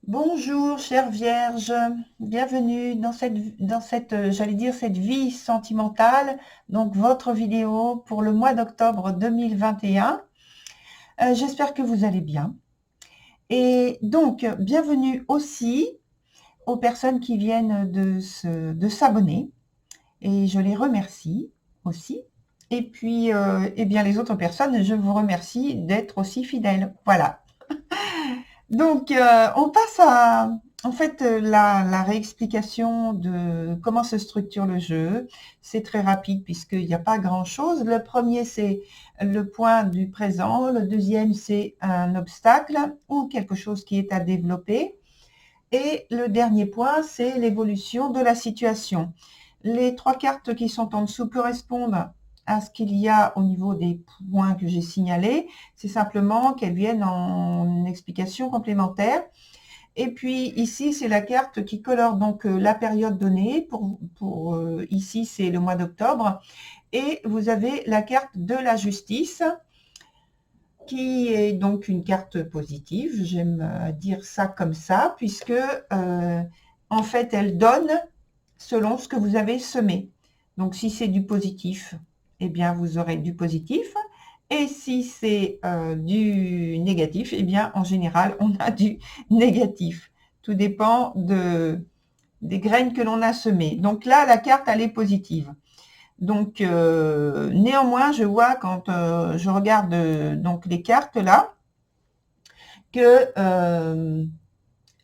Bonjour, chère Vierge, bienvenue dans cette, j'allais dire, cette vie sentimentale, donc votre vidéo pour le mois d'octobre 2021. J'espère que vous allez bien. Et donc, bienvenue aussi aux personnes qui viennent de s'abonner, et je les remercie aussi. Et puis, eh bien, les autres personnes, je vous remercie d'être aussi fidèles. Voilà. Donc, on passe à, en fait, la réexplication de comment se structure le jeu. C'est très rapide puisqu'il n'y a pas grand-chose. Le premier, c'est le point du présent. Le deuxième, c'est un obstacle ou quelque chose qui est à développer. Et le dernier point, c'est l'évolution de la situation. Les trois cartes qui sont en dessous correspondent à ce qu'il y a au niveau des points que j'ai signalés. C'est simplement qu'elles viennent en explication complémentaire. Et puis ici, c'est la carte qui colore donc la période donnée. Ici, c'est le mois d'octobre. Et vous avez la carte de la justice, qui est donc une carte positive. J'aime dire ça comme ça, puisque en fait, elle donne selon ce que vous avez semé. Donc, si c'est du positif, eh bien, vous aurez du positif. Et si c'est du négatif, eh bien, en général, on a du négatif. Tout dépend des graines que l'on a semées. Donc là, la carte, elle est positive. Donc, néanmoins, je vois quand je regarde donc les cartes là, que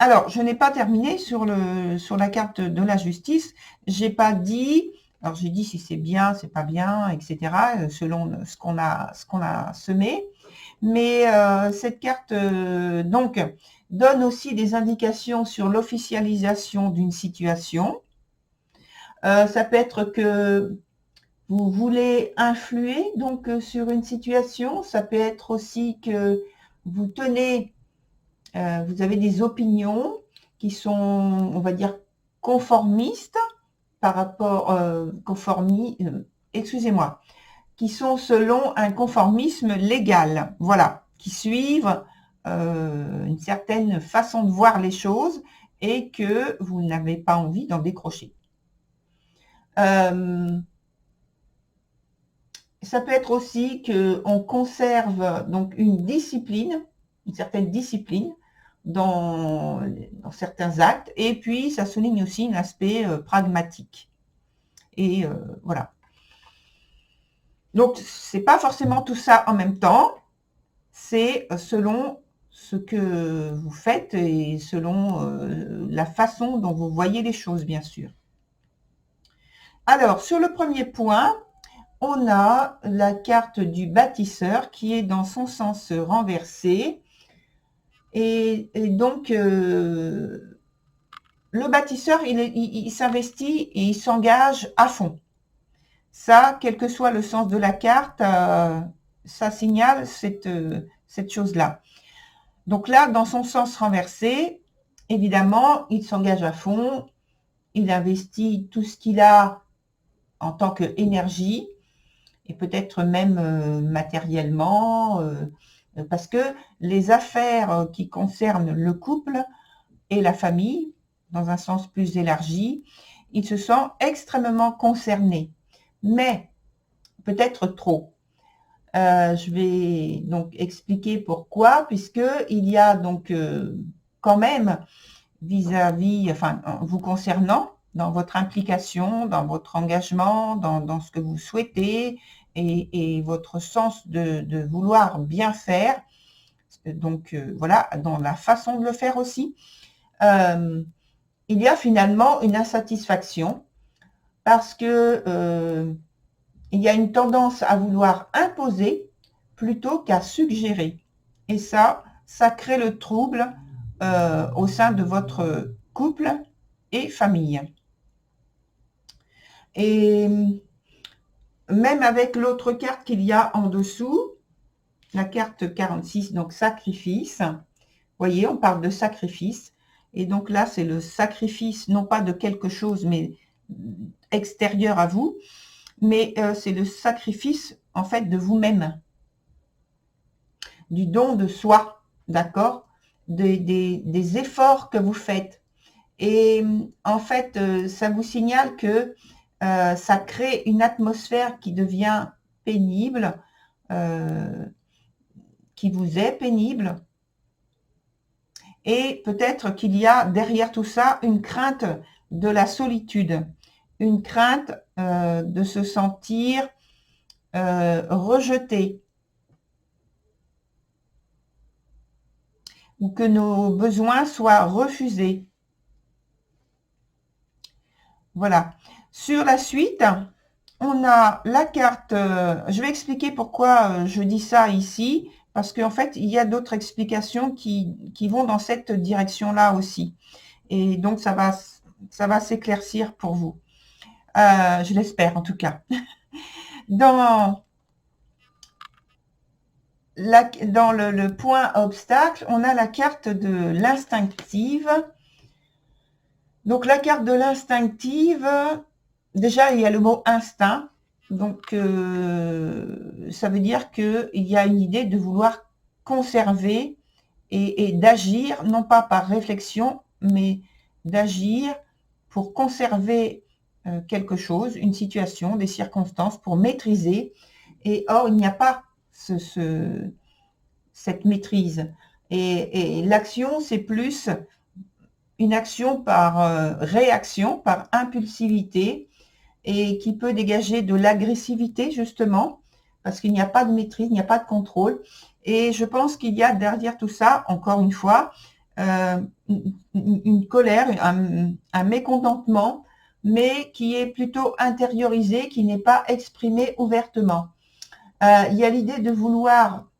alors, je n'ai pas terminé sur la carte de la justice. J'ai pas dit, alors j'ai dit si c'est bien, c'est pas bien, etc. Selon ce qu'on a semé. Mais cette carte donc donne aussi des indications sur l'officialisation d'une situation. Ça peut être que vous voulez influer donc sur une situation. Ça peut être aussi que vous tenez vous avez des opinions qui sont, on va dire, conformistes par rapport, excusez-moi, qui sont selon un conformisme légal, voilà, qui suivent une certaine façon de voir les choses et que vous n'avez pas envie d'en décrocher. Ça peut être aussi qu'on conserve donc une discipline, une certaine discipline dans certains actes, et puis ça souligne aussi un aspect pragmatique. Et voilà. Donc, c'est pas forcément tout ça en même temps, c'est selon ce que vous faites et selon la façon dont vous voyez les choses, bien sûr. Alors, sur le premier point, on a la carte du bâtisseur qui est dans son sens renversé. Et donc, le bâtisseur, il s'investit et il s'engage à fond. Ça, quel que soit le sens de la carte, ça signale cette chose-là. Donc là, dans son sens renversé, évidemment, il s'engage à fond, il investit tout ce qu'il a en tant qu'énergie, et peut-être même matériellement, parce que les affaires qui concernent le couple et la famille, dans un sens plus élargi, il se sent extrêmement concerné, mais peut-être trop. Je vais donc expliquer pourquoi, puisqu'il y a donc quand même vis-à-vis, enfin, vous concernant, dans votre implication, dans votre engagement, dans ce que vous souhaitez et votre sens de vouloir bien faire. Donc, voilà, dans la façon de le faire aussi. Il y a finalement une insatisfaction parce que il y a une tendance à vouloir imposer plutôt qu'à suggérer. Et ça crée le trouble au sein de votre couple et famille. Et même avec l'autre carte qu'il y a en dessous, la carte 46, donc sacrifice, vous voyez, on parle de sacrifice. Et donc là, c'est le sacrifice, non pas de quelque chose, mais extérieur à vous, mais c'est le sacrifice, en fait, de vous-même, du don de soi, d'accord? des efforts que vous faites. Et en fait, ça vous signale que ça crée une atmosphère qui devient pénible, qui vous est pénible. Et peut-être qu'il y a derrière tout ça une crainte de la solitude, une crainte de se sentir rejeté, ou que nos besoins soient refusés. Voilà. Sur la suite, on a la carte, je vais expliquer pourquoi je dis ça ici, parce qu'en fait, il y a d'autres explications qui vont dans cette direction-là aussi. Et donc, ça va s'éclaircir pour vous. Je l'espère, en tout cas. Dans le point obstacle, on a la carte de l'instinctive. Donc, la carte de l'instinctive, déjà, il y a le mot instinct. Donc, ça veut dire qu'il y a une idée de vouloir conserver et d'agir, non pas par réflexion, mais d'agir pour conserver quelque chose, une situation, des circonstances, pour maîtriser. Et or, il n'y a pas cette maîtrise. Et l'action, c'est plus une action par réaction, par impulsivité, et qui peut dégager de l'agressivité, justement, parce qu'il n'y a pas de maîtrise, il n'y a pas de contrôle. Et je pense qu'il y a derrière tout ça, encore une fois, une colère, un mécontentement, mais qui est plutôt intériorisé, qui n'est pas exprimé ouvertement. Il y a l'idée de vouloir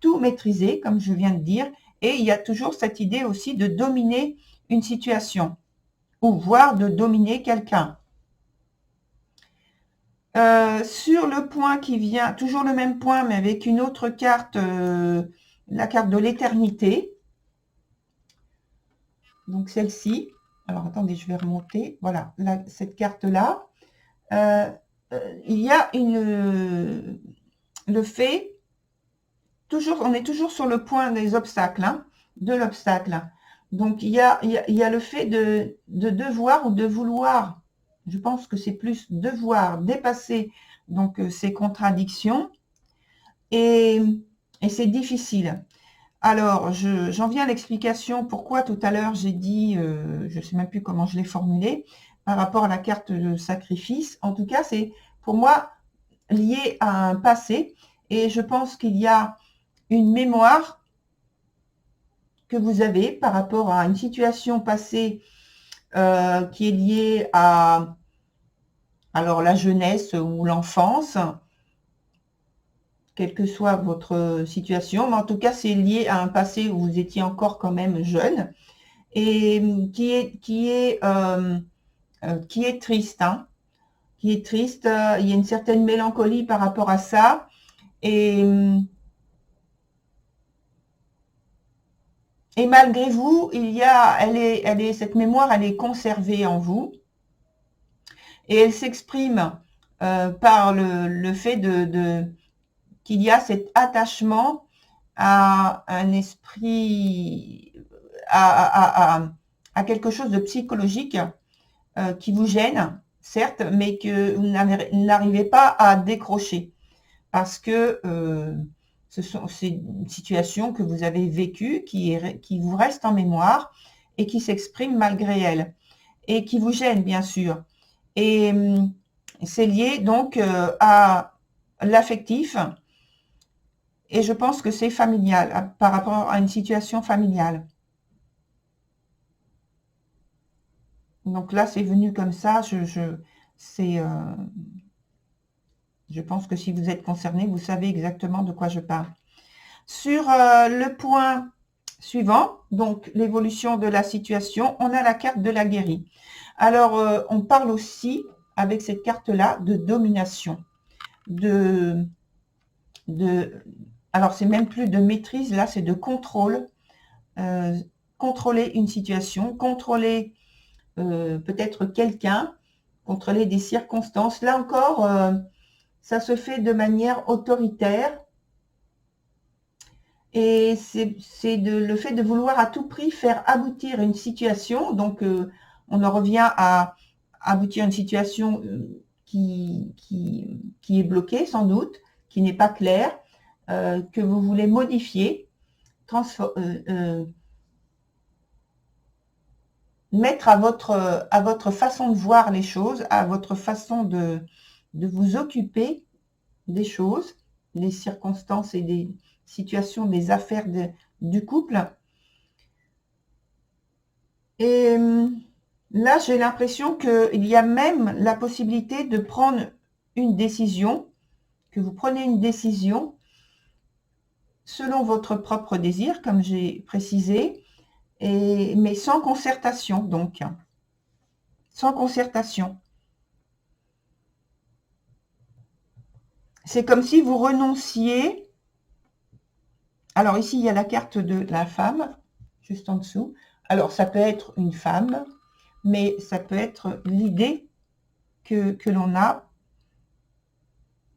tout maîtriser, comme je viens de dire, et il y a toujours cette idée aussi de dominer une situation, ou voire de dominer quelqu'un. Sur le point qui vient, toujours le même point, mais avec une autre carte, la carte de l'éternité. Donc celle-ci. Alors attendez, je vais remonter. Voilà, cette carte-là. Il y a le fait, on est toujours sur le point des obstacles, hein, de l'obstacle. Donc il y a le fait de devoir ou de vouloir. Je pense que c'est plus devoir dépasser donc ces contradictions, et c'est difficile. Alors, j'en viens à l'explication pourquoi tout à l'heure j'ai dit, je ne sais même plus comment je l'ai formulé, par rapport à la carte de sacrifice. En tout cas, c'est pour moi lié à un passé, et je pense qu'il y a une mémoire que vous avez par rapport à une situation passée qui est liée à la jeunesse ou l'enfance, quelle que soit votre situation, mais en tout cas, c'est lié à un passé où vous étiez encore quand même jeune, et qui est triste, hein, qui est triste. Il y a une certaine mélancolie par rapport à ça, et malgré vous, cette mémoire, elle est conservée en vous, et elle s'exprime par le fait qu'il y a cet attachement à un esprit, à quelque chose de psychologique qui vous gêne, certes, mais que vous n'arrivez pas à décrocher, parce que c'est une situation que vous avez vécue, qui vous reste en mémoire et qui s'exprime malgré elle, et qui vous gêne, bien sûr. Et c'est lié donc à l'affectif, et je pense que c'est familial, par rapport à une situation familiale. Donc là, c'est venu comme ça. Je pense que si vous êtes concerné, vous savez exactement de quoi je parle. Sur le point suivant, donc l'évolution de la situation, on a la carte de la guérie. Alors, on parle aussi, avec cette carte-là, de domination. Alors, c'est même plus de maîtrise, là, c'est de contrôle. Contrôler une situation, contrôler peut-être quelqu'un, contrôler des circonstances. Là encore, ça se fait de manière autoritaire, Et c'est le fait de vouloir à tout prix faire aboutir une situation. Donc, on en revient à aboutir une situation qui est bloquée, sans doute, qui n'est pas claire, que vous voulez modifier, mettre à votre façon de voir les choses, à votre façon de vous occuper des choses, des circonstances et des situations, des affaires du couple. Et là, j'ai l'impression qu'il y a même la possibilité de prendre une décision, que vous prenez une décision selon votre propre désir, comme j'ai précisé, mais sans concertation, donc. Sans concertation. C'est comme si vous renonciez. Alors ici, il y a la carte de la femme, juste en dessous. Alors, ça peut être une femme, mais ça peut être l'idée que l'on a,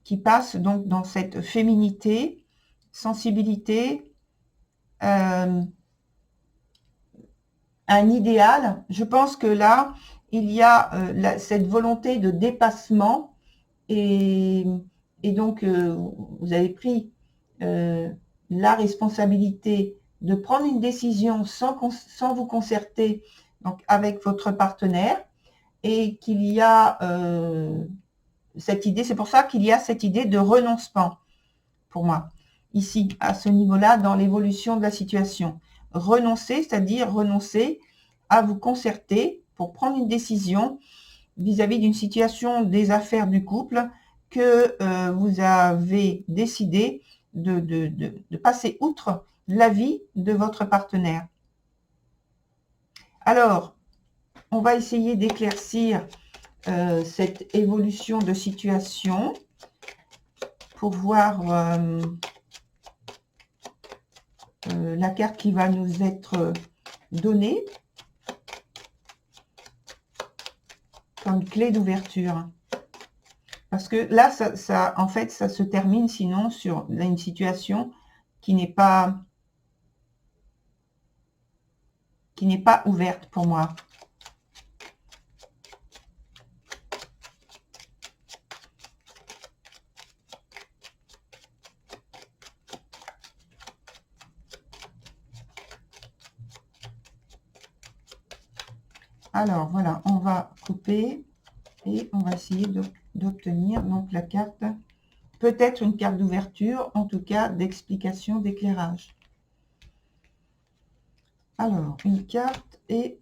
qui passe donc dans cette féminité, sensibilité, un idéal. Je pense que là, il y a cette volonté de dépassement et donc vous avez pris la responsabilité de prendre une décision sans vous concerter donc avec votre partenaire, et qu'il y a cette idée, c'est pour ça qu'il y a cette idée de renoncement pour moi, ici, à ce niveau-là, dans l'évolution de la situation. Renoncer, c'est-à-dire renoncer à vous concerter pour prendre une décision vis-à-vis d'une situation des affaires du couple que vous avez décidé de passer outre l'avis de votre partenaire. Alors, on va essayer d'éclaircir cette évolution de situation pour voir la carte qui va nous être donnée comme clé d'ouverture. Parce que là, en fait, ça se termine sinon sur une situation qui n'est pas ouverte pour moi. Alors voilà, on va couper et on va essayer d'obtenir donc la carte, peut-être une carte d'ouverture, en tout cas d'explication, d'éclairage. Alors, une carte et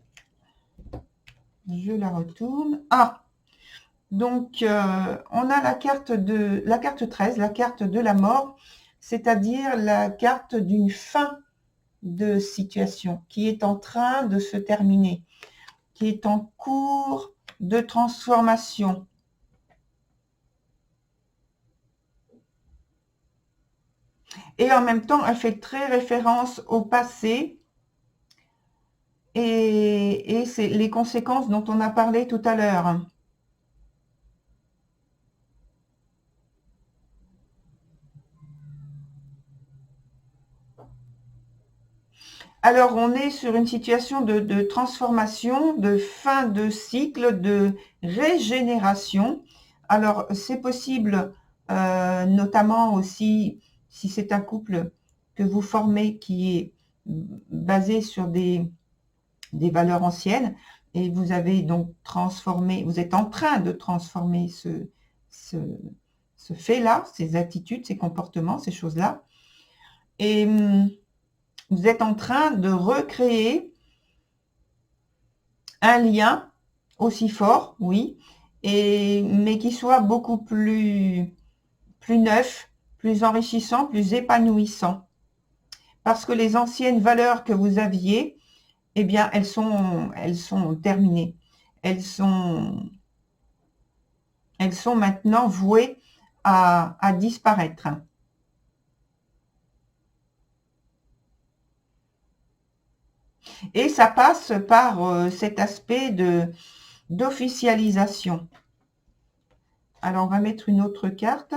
je la retourne. Ah, donc on a la carte 13, la carte de la mort, c'est-à-dire la carte d'une fin de situation qui est en train de se terminer, qui est en cours de transformation. Et en même temps, elle fait très référence au passé et c'est les conséquences dont on a parlé tout à l'heure. Alors, on est sur une situation de transformation, de fin de cycle, de régénération. Alors, c'est possible, notamment aussi, si c'est un couple que vous formez qui est basé sur des valeurs anciennes, et vous avez donc transformé, vous êtes en train de transformer ce fait-là, ces attitudes, ces comportements, ces choses-là. Et vous êtes en train de recréer un lien aussi fort, oui, mais qui soit beaucoup plus neuf, plus enrichissant, plus épanouissant. Parce que les anciennes valeurs que vous aviez, eh bien, elles sont terminées. Elles sont maintenant vouées à disparaître. Et ça passe par cet aspect d'officialisation. Alors, on va mettre une autre carte.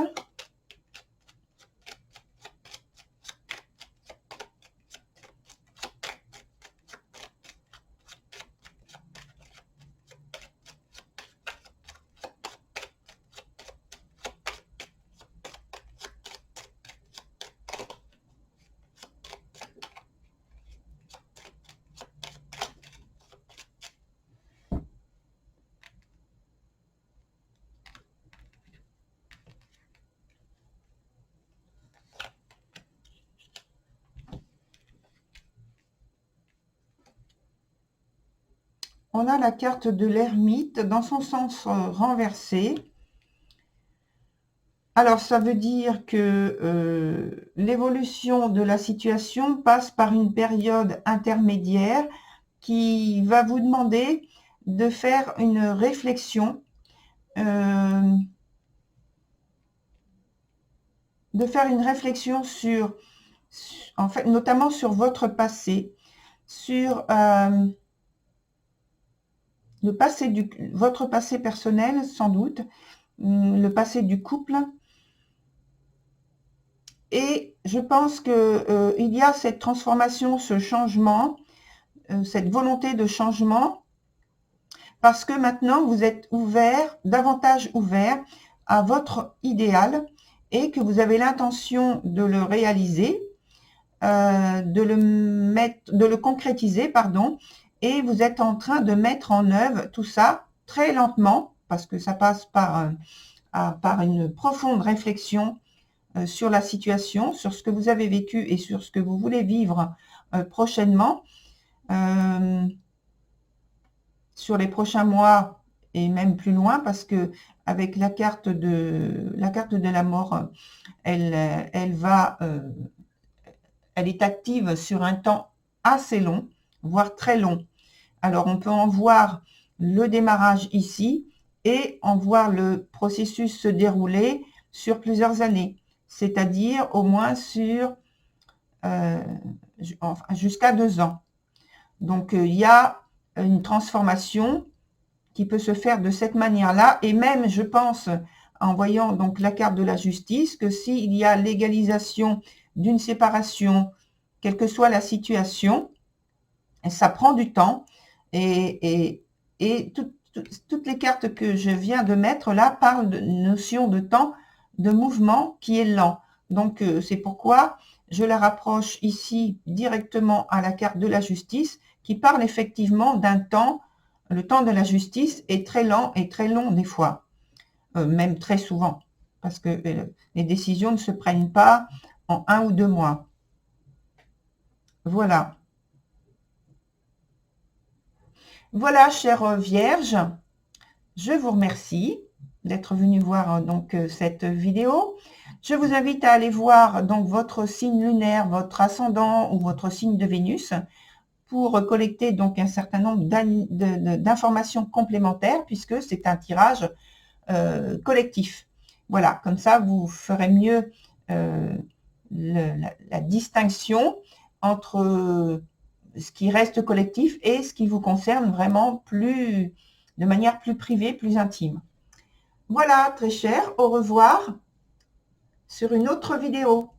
On a la carte de l'ermite dans son sens renversé. Alors, ça veut dire que l'évolution de la situation passe par une période intermédiaire qui va vous demander de faire une réflexion, sur, en fait, notamment sur votre passé, sur votre passé personnel, sans doute, le passé du couple. Et je pense que il y a cette transformation, ce changement, cette volonté de changement, parce que maintenant vous êtes ouvert, davantage ouvert à votre idéal et que vous avez l'intention de le réaliser, de le concrétiser, pardon, et vous êtes en train de mettre en œuvre tout ça très lentement, parce que ça passe par une profonde réflexion sur la situation, sur ce que vous avez vécu et sur ce que vous voulez vivre prochainement, sur les prochains mois et même plus loin, parce que avec la carte de la mort, elle est active sur un temps assez long, voire très long. Alors on peut en voir le démarrage ici et en voir le processus se dérouler sur plusieurs années, c'est-à-dire au moins sur jusqu'à 2 ans. Donc il y a une transformation qui peut se faire de cette manière-là, et même je pense, en voyant donc la carte de la justice, que s'il y a légalisation d'une séparation, quelle que soit la situation, ça prend du temps, et toutes les cartes que je viens de mettre là parlent de notion de temps, de mouvement qui est lent. Donc c'est pourquoi je la rapproche ici directement à la carte de la justice, qui parle effectivement d'un temps. Le temps de la justice est très lent et très long des fois, même très souvent, parce que les décisions ne se prennent pas en 1 ou 2 mois. Voilà. Voilà, chère Vierge, je vous remercie d'être venu voir donc cette vidéo. Je vous invite à aller voir donc votre signe lunaire, votre ascendant ou votre signe de Vénus, pour collecter donc un certain nombre d'informations complémentaires, puisque c'est un tirage collectif. Voilà, comme ça vous ferez mieux la distinction entre ce qui reste collectif et ce qui vous concerne vraiment de manière plus privée, plus intime. Voilà, très cher, au revoir sur une autre vidéo.